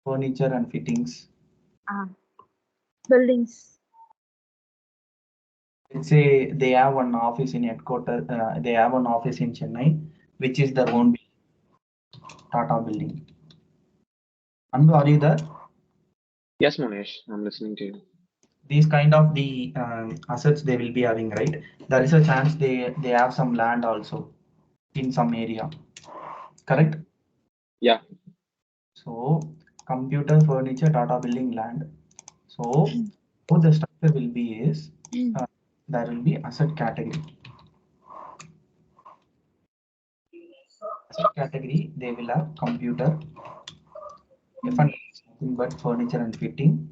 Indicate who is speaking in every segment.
Speaker 1: Furniture and fittings.
Speaker 2: Buildings.
Speaker 1: Let's say they have one office in headquarters. They have an office in Chennai, which is their own Tata building. Anbu, are you there?
Speaker 3: Yes, Manish, I'm listening to you.
Speaker 1: These kind of the assets they will be having, right? There is a chance they have some land also in some area. Correct?
Speaker 3: Yeah.
Speaker 1: So computer, furniture, data building, land. So how the structure will be is there will be asset category. Asset category they will have computer, F&B is nothing but furniture and fitting,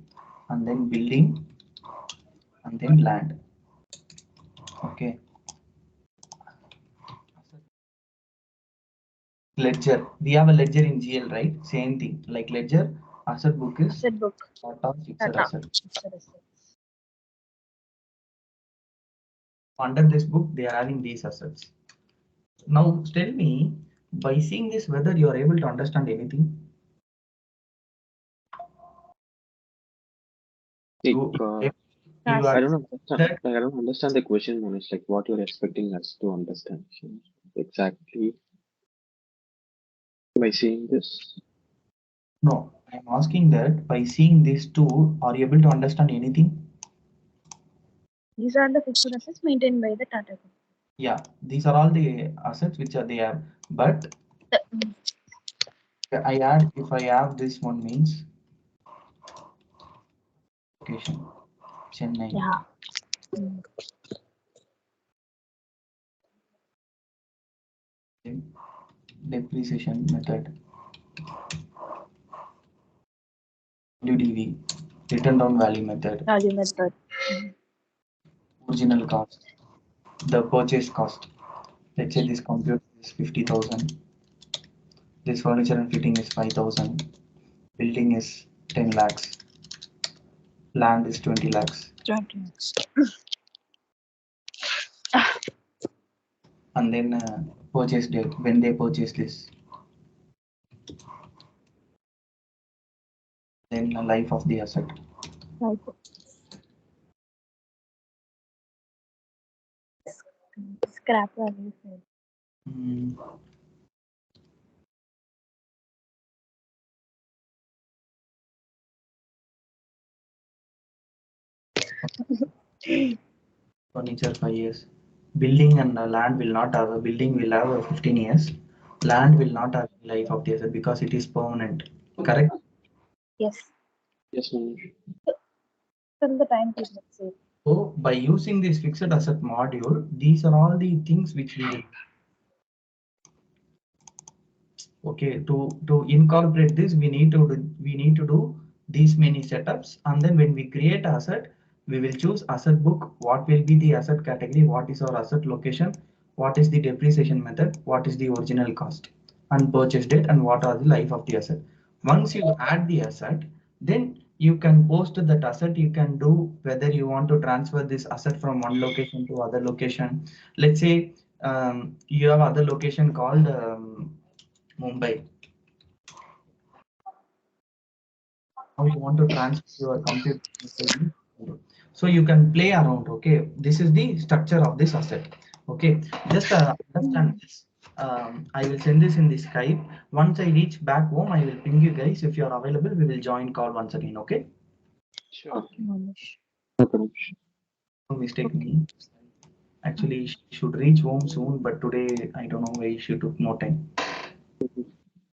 Speaker 1: and then building, and then land. Okay. Ledger. We have a ledger in GL, right? Same thing. Like ledger, asset book is
Speaker 2: Asset book.
Speaker 1: Tata fixed
Speaker 2: Tata.
Speaker 1: asset.
Speaker 2: Fixed assets.
Speaker 1: Under this book, they are having these assets. Now, tell me, by seeing this, whether you are able to understand anything.
Speaker 3: I don't understand the question, Manish. Like what you're expecting us to understand exactly by seeing this.
Speaker 1: No, I'm asking that by seeing these two, are you able to understand anything?
Speaker 2: These are the fixed assets maintained by the Tata Group.
Speaker 1: Yeah, these are all the assets which are there. But if I have this one means location, Chennai.
Speaker 2: Yeah.
Speaker 1: Depreciation method. WDV, written down value method.
Speaker 2: Value method.
Speaker 1: Original cost. The purchase cost. Let's say this computer is 50,000. This furniture and fitting is 5,000. Building is 10 lakhs. Land is 20 lakhs.
Speaker 2: 20 lakhs.
Speaker 1: And then purchase date, when they purchase this. Then the life of the asset.
Speaker 2: Scrap value.
Speaker 1: Furniture 5 years. Building and land will not have a building will have 15 years. Land will not have life of the asset because it is permanent. Correct?
Speaker 2: Yes.
Speaker 3: Yes, Manish.
Speaker 2: Till the time period.
Speaker 1: So by using this fixed asset module, these are all the things which we will. Okay, to incorporate this, we need to do these many setups, and then when we create asset, we will choose asset book. What will be the asset category? What is our asset location? What is the depreciation method? What is the original cost and purchase date? And what are the life of the asset? Once you add the asset, then you can post that asset. You can do whether you want to transfer this asset from one location to other location. Let's say you have other location called Mumbai. Now you want to transfer your computer. So you can play around. Okay, this is the structure of this asset. Okay, just understand this. I will send this in the Skype. Once I reach back home, I will ping you guys. If you are available, we will join call once again. Okay.
Speaker 3: Sure.
Speaker 2: Okay, Manish.
Speaker 1: No mistake me. Actually, she should reach home soon, but today I don't know why she took more time.